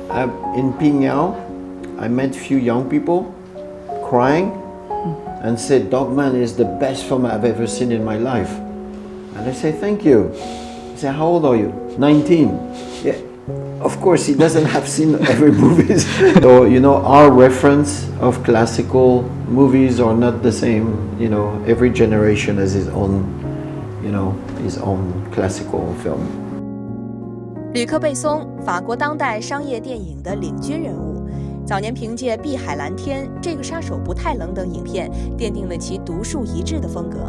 In Pingyao, I met few young people crying and said, Dogman is the best film I've ever seen in my life. And I say, thank you. I say, how old are you? 19. Yeah, of course, he doesn't have seen every movie. So, our reference of classical movies are not the same. Every generation has his own classical film. 吕克·贝松，法国当代商业电影的领军人物。早年凭借《碧海蓝天》《这个杀手不太冷》等影片，奠定了其独树一帜的风格。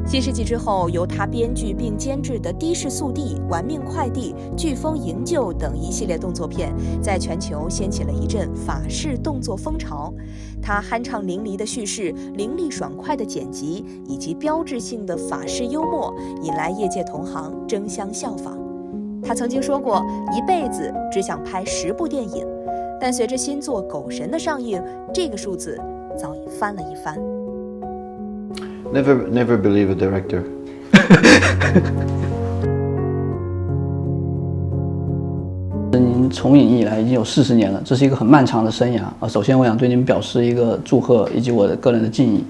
新世纪之后，由他编剧并监制的《的士速递》《玩命快递》《飓风营救》等一系列动作片，在全球掀起了一阵法式动作风潮。他酣畅淋漓的叙事、凌厉爽快的剪辑以及标志性的法式幽默，引来业界同行争相效仿。他曾经说过，一辈子只想拍10部电影，但随着新作《狗神》的上映，这个数字早已翻了一番。Never believe a director. 您从影以来已经有40年了，这是一个很漫长的生涯啊。首先，我想对您表示一个祝贺，以及我的个人的敬意。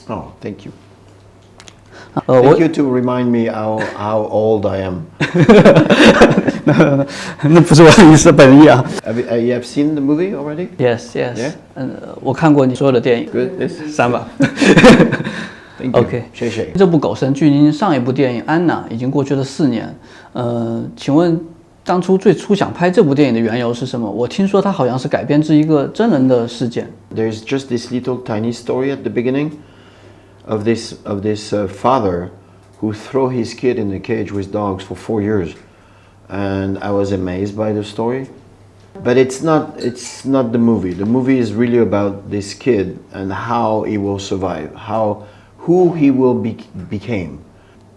Oh, thank you. Thank you to remind me how old I am. 那不是我的意思，本意啊。You have seen the movie already? Yes. Yeah? 我看过你所有的电影。Good. 3吧。Thank you. OK， 谢谢。这部《狗神》距您上一部电影《安娜》已经过去了4年。请问当初最初想拍这部电影的缘由是什么？我听说它好像是改编自一个真人的事件。There's just this little tiny story at the beginning of this father who threw his kid in a cage with dogs for 4 years, and I was amazed by the story. But it's not the movie. The movie is really about this kid and how he will survive, who he will became.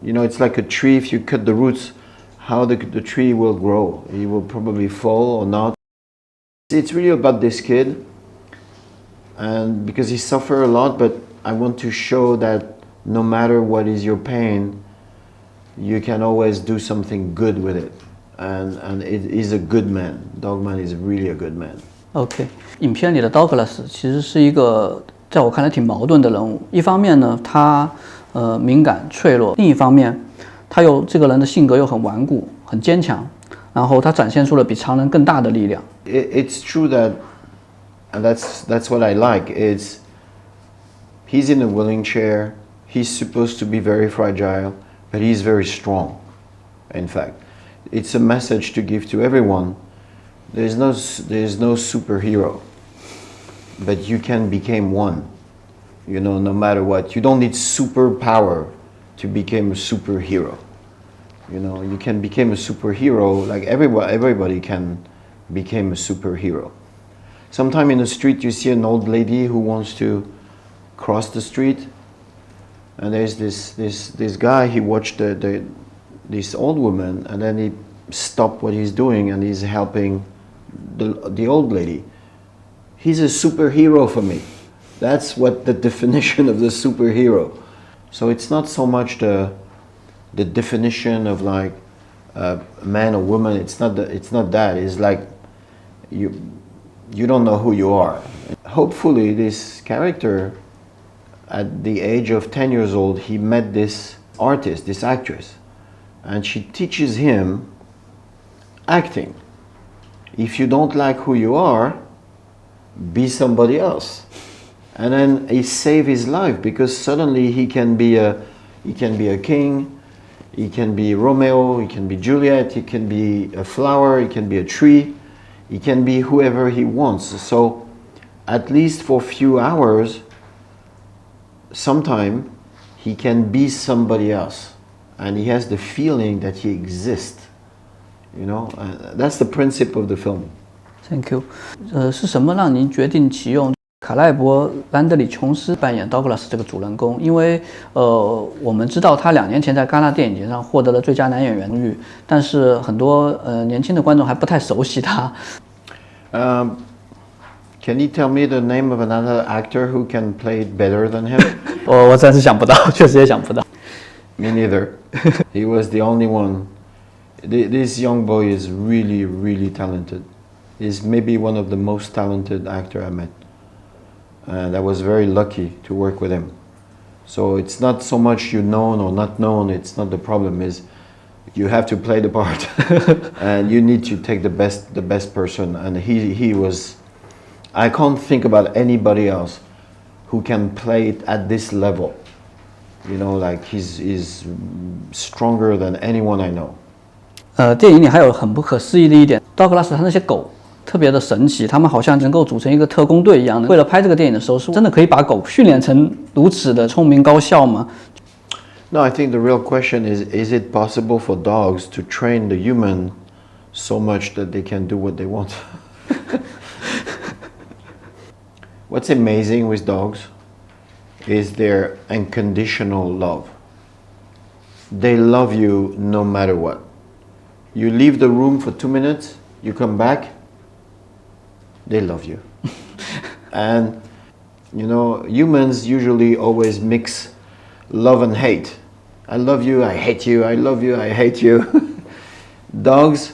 It's like a tree. If you cut the roots, how the tree will grow. He will probably fall or not. It's really about this kid, and because he suffered a lot, but I want to show that no matter what is your pain, you can always do something good with it. And it is a good man. Dogman is really a good man. OK， 影片里的 Douglas 其实是一个在我看来挺矛盾的人物。一方面呢，他敏感脆弱；另一方面，他这个人的性格又很顽固、很坚强。然后他展现出了比常人更大的力量。It's true that, and that's what I like. He's in a wheeling chair. He's supposed to be very fragile, but he's very strong. In fact, it's a message to give to everyone. There's no superhero, but you can become one. No matter what. You don't need superpower to become a superhero. You can become a superhero like everybody can become a superhero. Sometime in the street you see an old lady who wants to cross the street, and there's this guy. He watched this old woman, and then he stopped what he's doing and he's helping the old lady. He's a superhero for me. That's what the definition of the superhero. So it's not so much the definition of like a man or woman. It's not that. It's like you don't know who you are. Hopefully this character, at the age of 10 years old, he met this artist, this actress, and she teaches him acting. If you don't like who you are, be somebody else. And then he saved his life, because suddenly he can be a king, he can be Romeo, he can be Juliet, he can be a flower, he can be a tree, he can be whoever he wants. So at least for a few hours, sometime he can be somebody else, and he has the feeling that he exists. That's the principle of the film. Thank you. 是什么让您决定启用卡赖伯·兰德里·琼斯扮演 Douglas 这个主人公？因为我们知道他2年前在戛纳电影节上获得了最佳男演员荣誉，但是很多年轻的观众还不太熟悉他。Can you tell me the name of another actor who can play it better than him? 我暂时想不到，确实也想不到。Me neither. He was the only one. This young boy is really, really talented. He's maybe one of the most talented actor I met. And I was very lucky to work with him. So it's not so much you known or not known, it's not the problem, is you have to play the part and you need to take the best person, and he was, I can't think about anybody else who can play it at this level. You know, like he's stronger than anyone I know. 电影里还有很不可思议的一点，道格拉斯他那些狗特别的神奇，他们好像能够组成一个特工队一样的。为了拍这个电影的时候，是真的可以把狗训练成如此的聪明高效吗？ No, I think the real question is it possible for dogs to train the human so much that they can do what they want? What's amazing with dogs is their unconditional love. They love you no matter what. You leave the room for 2 minutes, you come back, they love you. And, you know, humans usually always mix love and hate. I love you, I hate you, I love you, I hate you. Dogs,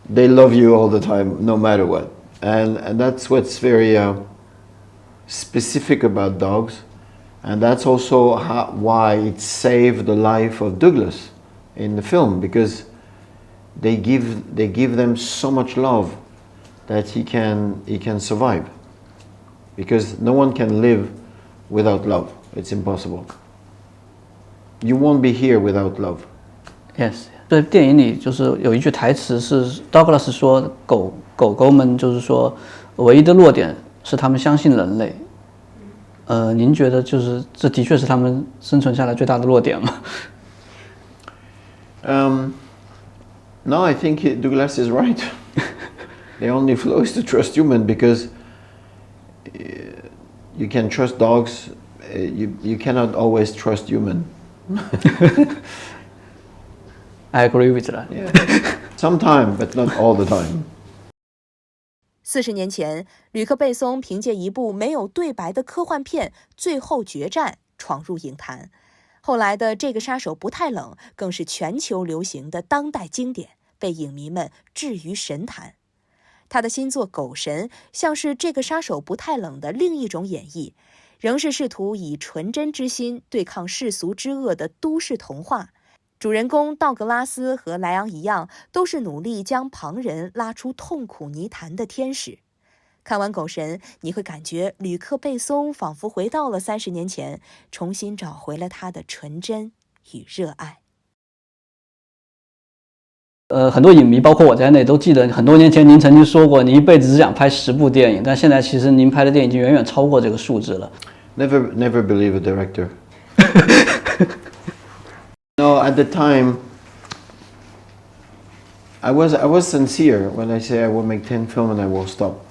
they love you all the time, no matter what. And that's what's very specific about dogs. And that's also why it saved the life of Douglas in the film, because they give them so much love that he can survive. Because no one can live without love. It's impossible. You won't be here without love. Yes， 在电影里就是有一句台词是 Douglas 说，狗狗们就是说，唯一的弱点是他们相信人类。您觉得就是这的确是他们生存下来最大的弱点吗？ No, I think Douglas is right. The only flaw is to trust human, because you can trust dogs, you cannot always trust human. I agree with that. Yeah. Sometime, but not all the time. 40年前，吕克·贝松凭借一部没有对白的科幻片《最后决战》闯入影坛。后来的《这个杀手不太冷》更是全球流行的当代经典，被影迷们置于神坛。他的新作《狗神》像是《这个杀手不太冷》的另一种演绎，仍是试图以纯真之心对抗世俗之恶的都市童话。主人公道格拉斯和莱昂一样，都是努力将旁人拉出痛苦泥潭的天使。看完《狗神》，你会感觉吕克·贝松仿佛回到了30年前，重新找回了他的纯真与热爱。很多影迷，包括我在内，都记得很多年前您曾经说过，你一辈子只想拍10部电影，但现在其实您拍的电影已经远远超过这个数字了。Never believe a director. No, at the time, I was sincere when I say I will make 10 films and I will stop.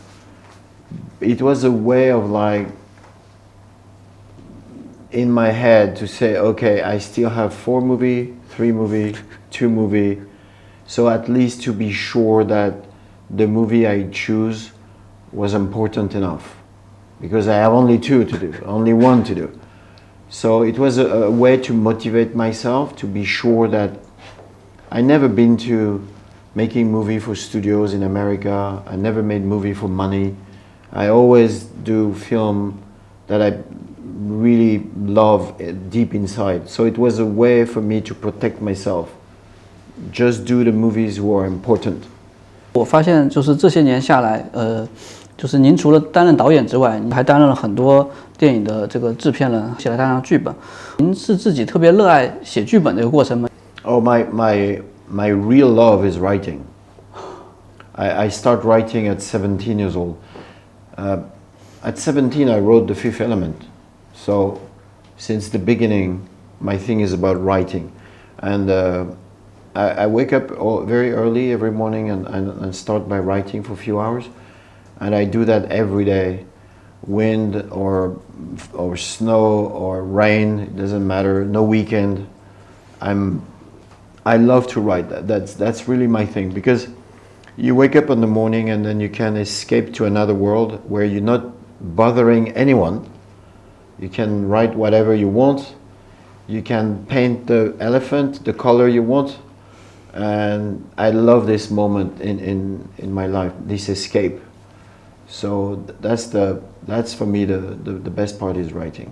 It was a way of like, in my head, to say, okay, I still have 4 movies, 3 movies, 2 movies, so at least to be sure that the movie I choose was important enough, because I have only 2 to do, only 1 to do. So it was a way to motivate myself, to be sure that I never been to making movie for studios in America. I never made movie for money. I always do film that I really love deep inside. So it was a way for me to protect myself. Just do the movies who are important. 我发现就是这些年下来，就是您除了担任导演之外，你还担任了很多电影的这个制片人，写了大量剧本。您是自己特别热爱写剧本这个过程吗？ Oh, my real love is writing. I start writing at 17 years old. At 17, I wrote The Fifth Element. So, since the beginning, my thing is about writing. And I wake up very early every morning and start by writing for a few hours. And I do that every day. Wind or snow or rain, it doesn't matter. No weekend. I love to write. That's really my thing, because you wake up in the morning and then you can escape to another world where you're not bothering anyone. You can write whatever you want. You can paint the elephant the color you want. and I love this moment in my life, this escape. So that's for me the best part is writing.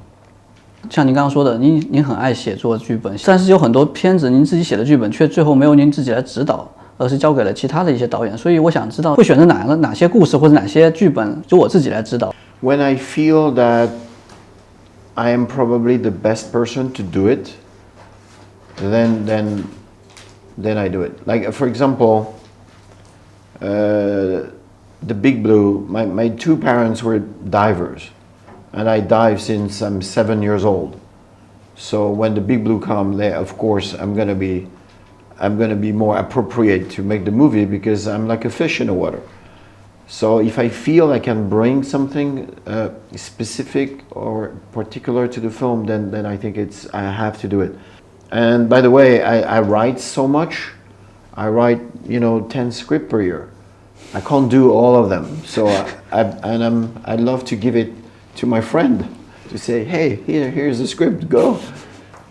像您刚刚说的，您很爱写作剧本，但是有很多片子您自己写的剧本却最后没有您自己来指导，而是交给了其他的一些导演。所以我想知道会选择哪些故事或者哪些剧本就我自己来指导。When I feel that I am probably the best person to do it, then I do it. Like for example, The Big Blue. My two parents were divers. And I dive since I'm 7 years old. So when The Big Blue comes, of course, I'm gonna be more appropriate to make the movie because I'm like a fish in the water. So if I feel I can bring something specific or particular to the film, then I think I have to do it. And by the way, I write so much. I write 10 scripts per year. I can't do all of them. So I love to give it to my friend to say, hey, here's the script, go.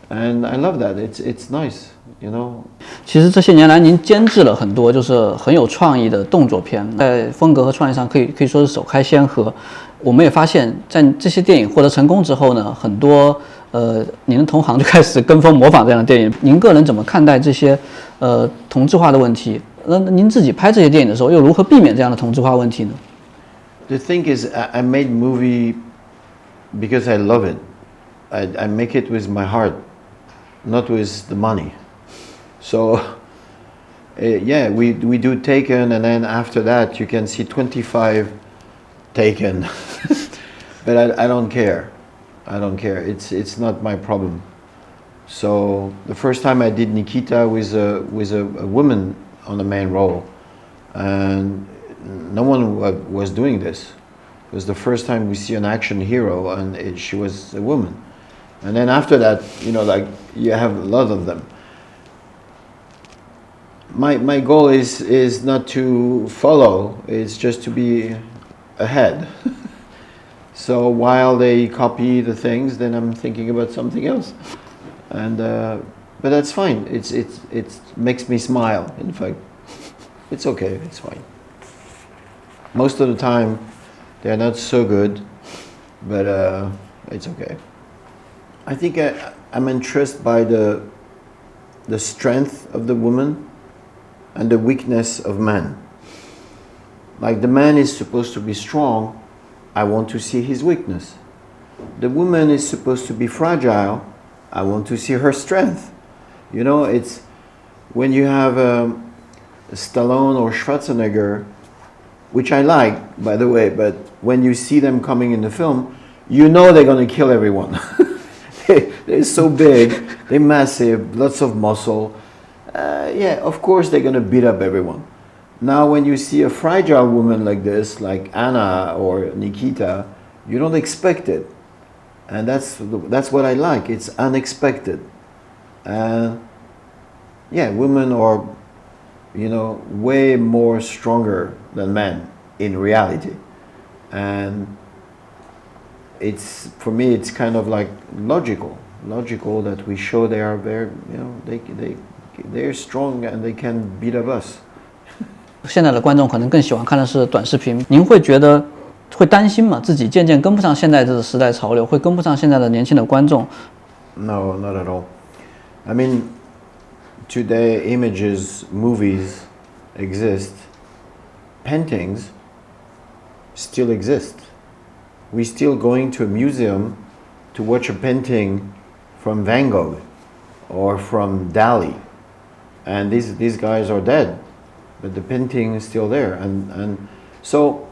And I love that. It's nice, 其实这些年来，您监制了很多就是很有创意的动作片，在风格和创意上可以说是首开先河。我们也发现，在这些电影获得成功之后呢，很多您的同行就开始跟风模仿这样的电影。您个人怎么看待这些同质化的问题？那您自己拍这些电影的时候，又如何避免这样的同质化问题呢？ The thing is, I made movie because I love it. I make it with my heart, not with the money. So, yeah, we do Taken, and then after that you can see 25 Taken. But I don't care. I don't care. It's not my problem. So the first time I did Nikita with a woman on the main role, and no one was doing this. It was the first time we see an action hero, and she was a woman. And then after that, like you have a lot of them. My goal is not to follow; it's just to be ahead. So while they copy the things, then I'm thinking about something else. And but that's fine. It makes me smile. In fact, it's okay. It's fine. Most of the time, they're not so good, but it's okay. I think I'm interested by the strength of the woman and the weakness of man. Like the man is supposed to be strong, I want to see his weakness. The woman is supposed to be fragile, I want to see her strength. It's when you have Stallone or Schwarzenegger, which I like, by the way, but when you see them coming in the film, they're going to kill everyone. They're so big, they're massive, lots of muscle. Yeah, of course they're going to beat up everyone. Now when you see a fragile woman like this, like Anna or Nikita, you don't expect it. And that's what I like. It's unexpected. And yeah, women are, way more stronger than men in reality. And for me, it's kind of like logical that we show they are very, they're strong and they can beat up us. 现在的观众可能更喜欢看的是短视频，您会觉得会担心吗？自己渐渐跟不上现在这个时代潮流，会跟不上现在的年轻的观众 No, not at all. I mean, today images, movies exist. Paintings still exist. We're still going to a museum to watch a painting from Van Gogh or from Dali. And these guys are dead, but the painting is still there. And so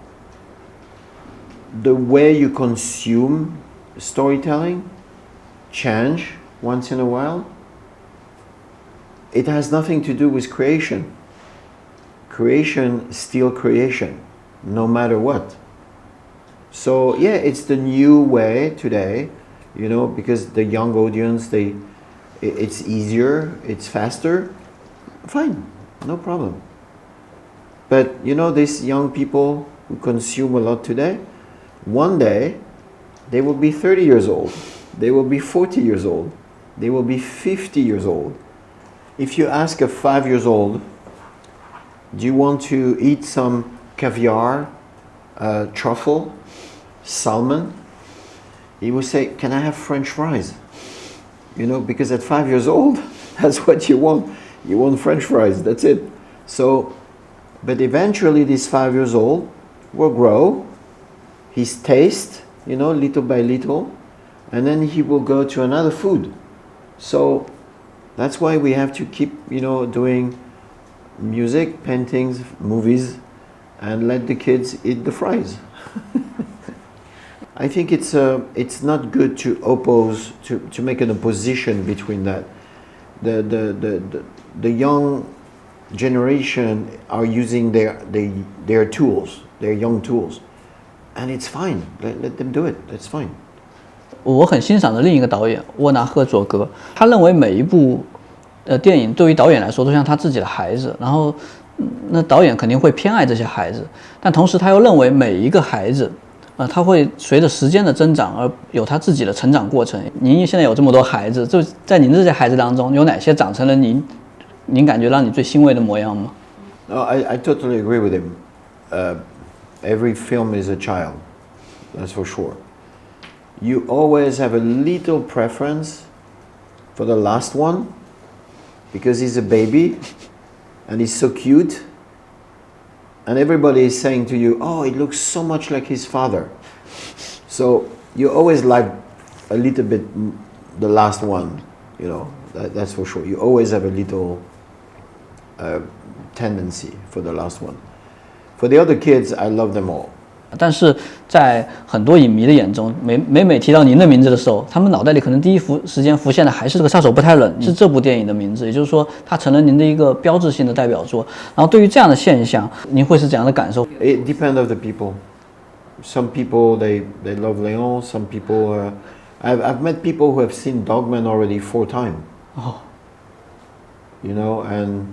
the way you consume storytelling change once in a while. It has nothing to do with creation. Creation is still creation, no matter what. So yeah, it's the new way today, because the young audience, it's easier, it's faster. Fine, no problem. But these young people who consume a lot today, one day they will be 30 years old, they will be 40 years old, they will be 50 years old. If you ask a 5 years old, do you want to eat some caviar, truffle, salmon? He will say, can I have French fries? You know, because at 5 years old, that's what you want. You want French fries, that's it. So, but eventually this 5 years old will grow, his taste, you know, little by little, and then he will go to another food. So that's why we have to keep, you know, doing music, paintings, movies, and let the kids eat the fries. I think it's not good to oppose, to make an opposition between that. The young generation are using their tools, their young tools, and it's fine. Let them do it. That's fine. 我很欣赏的另一个导演沃纳赫佐格，他认为每一部电影对于导演来说都像他自己的孩子，然后那导演肯定会偏爱这些孩子，但同时他又认为每一个孩子他会随着时间的增长而有他自己的成长过程。您现在有这么多孩子，就在您这些孩子当中，有哪些长成了您感觉让你最欣慰的模样吗？ No, I totally agree with him. Every film is a child, that's for sure. You always have a little preference for the last one because he's a baby and he's so cute. And everybody is saying to you, oh, it looks so much like his father. So you always like a little bit the last one, you know, that's for sure. You always have a little tendency for the last one. For the other kids, I love them all. 但是在很多影迷的眼中，每提到您的名字的时候，他们脑袋里可能第一时间浮现的还是这个杀手不太冷，是这部电影的名字，也就是说，它成了您的一个标志性的代表作。然后对于这样的现象，您会是怎样的感受 It depends on the people. Some people they love Léon. Some people I've met people who have seen Dogman already 4 times. Oh. You know, and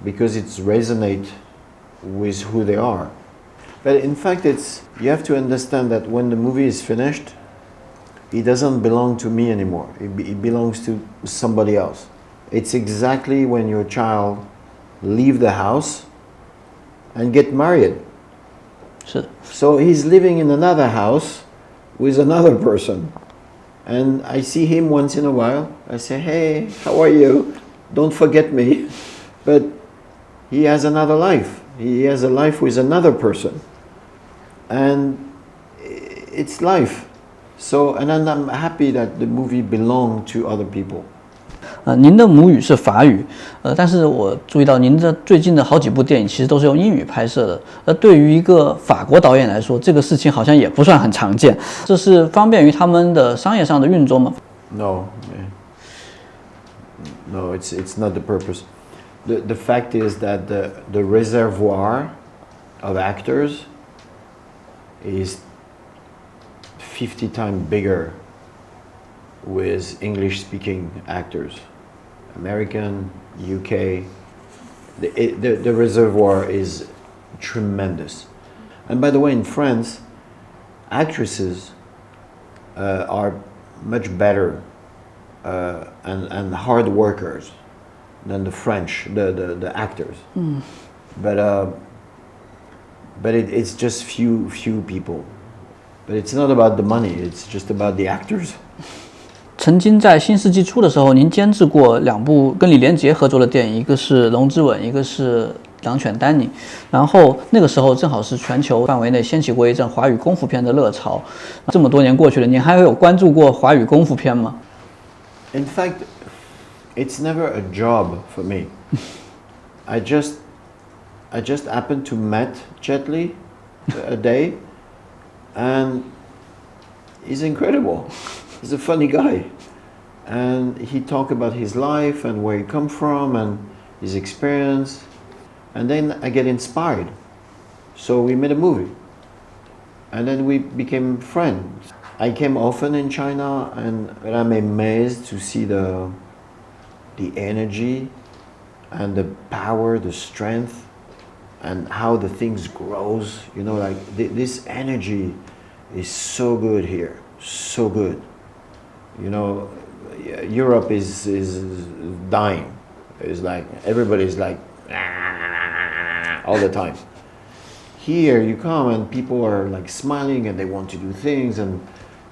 because it's resonate with who they are. But in fact, you have to understand that when the movie is finished, it doesn't belong to me anymore. It belongs to somebody else. It's exactly when your child leave the house and get married. 是 So he's living in another house with another person. And I see him once in a while. I say, hey, how are you? Don't forget me. But he has another life. He has a life with another person. And it's life. So, and I'm happy that the movie belonged to other people. 您的母语是法语，但是我注意到您的最近的好几部电影其实都是用英语拍摄的。对于一个法国导演来说，这个事情好像也不算很常见。这是方便于他们的商业上的运作吗 No, it's not the purpose. The fact is that the reservoir of actors is 50 times bigger with English-speaking actors. American, UK, the reservoir is tremendous. And by the way, in France, actresses are much better and hard workers than the French, the actors. But it's just few people. But it's not about the money, it's just about the actors. 曾经在新世纪初的时候，您监制过2部跟李连杰合作的电影，一个是《龙之吻》，一个是《狼犬丹尼》。然后那个时候正好是全球范围内掀起过一阵华语功夫片的热潮。这么多年过去了，您还有关注过华语功夫片吗 In fact, it's never a job for me. I just happened to meet Jet Li a day, and he's incredible. He's a funny guy, and he talked about his life and where he come from and his experience, and then I get inspired. So we made a movie, and then we became friends. I came often in China, and I'm amazed to see the energy and the power, the strength, and how the things grows. You know, like this energy is so good here, so good. You know, Europe is dying. It's like everybody's like all the time. Here you come and people are like smiling and they want to do things, and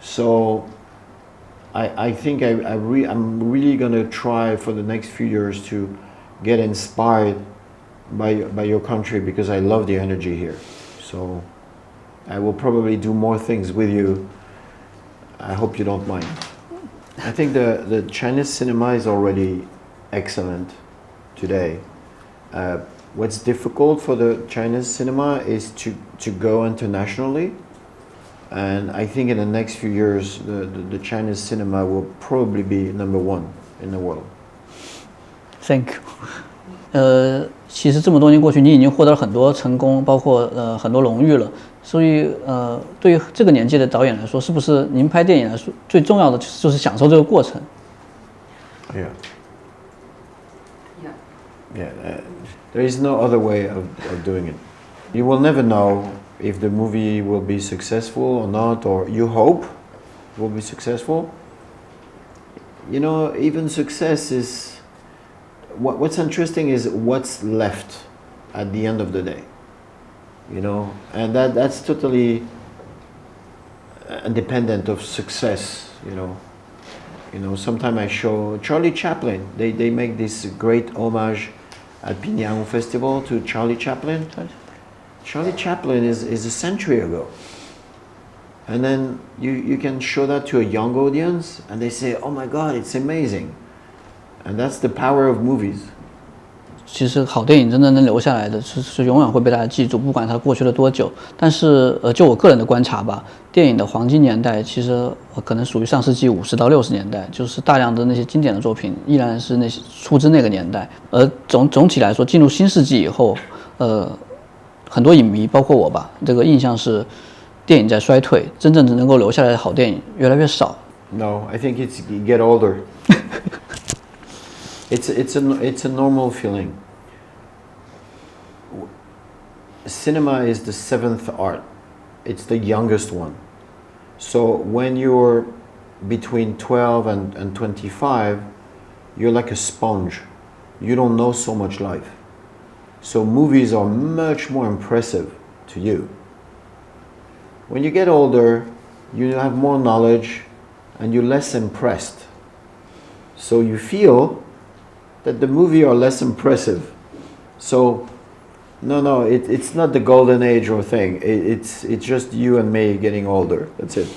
so I think I'm really gonna try for the next few years to get inspired by your country, because I love the energy here. So I will probably do more things with you. I hope you don't mind. I think the Chinese cinema is already excellent today. What's difficult for the Chinese cinema is to go internationally. And I think in the next few years, the Chinese cinema will probably be number one in the world. Thank you. 其实这么多年过去，你已经获得了很多成功，包括很多荣誉了。所以对于这个年纪的导演来说，是不是您拍电影来说最重要的就是享受这个过程 ？Yeah. There is no other way of doing it. You will never know if the movie will be successful or not, or you hope it will be successful. You know, even success is... What's interesting is what's left at the end of the day. You know, and that's totally independent of success, you know. You know, sometimes I show Charlie Chaplin. They make this great homage at Pinyang Festival to Charlie Chaplin. Charlie Chaplin is a century ago. And then you can show that to a young audience and they say, oh my God, it's amazing. And that's the power of movies. 其实好电影真正能留下来的是永远会被大家记住，不管它过去了多久。但是就我个人的观察吧，电影的黄金年代其实可能属于上世纪50到60年代，就是大量的那些经典的作品依然是那些出自那个年代。而总体来说，进入新世纪以后，很多影迷包括我吧，这个印象是电影在衰退，真正能够留下来的好电影越来越少。No, I think it's you get older. It's a normal feeling. Cinema is the seventh art. It's the youngest one. So when you're between 12 and 25, you're like a sponge. You don't know so much life. So movies are much more impressive to you. When you get older, you have more knowledge and you're less impressed. So you feel that the movie are less impressive. So no, it's not the golden age or thing. It's just you and me getting older. That's it.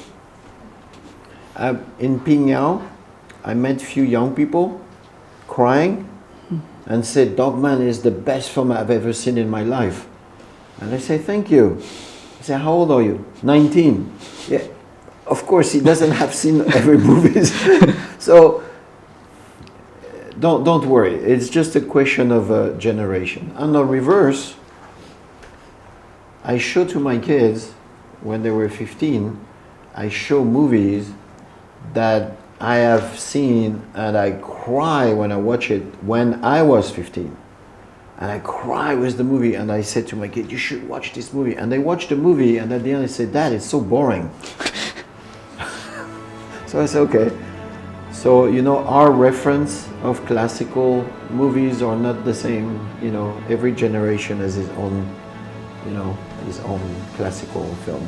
In Pinyang, I met a few young people crying and said, Dogman is the best film I've ever seen in my life. And I say, thank you. I say, how old are you? 19. Yeah, of course he doesn't have seen every movie. So don't worry. It's just a question of a generation. On the reverse, I show to my kids when they were 15, I show movies that I have seen and I cry when I watch it when I was 15. And I cry with the movie and I said to my kid, you should watch this movie. And they watched the movie and at the end they said, Dad, it's so boring. So I said, okay. So, you know, our reference of classical movies are not the same. You know, every generation has its own, you know, his own classical film.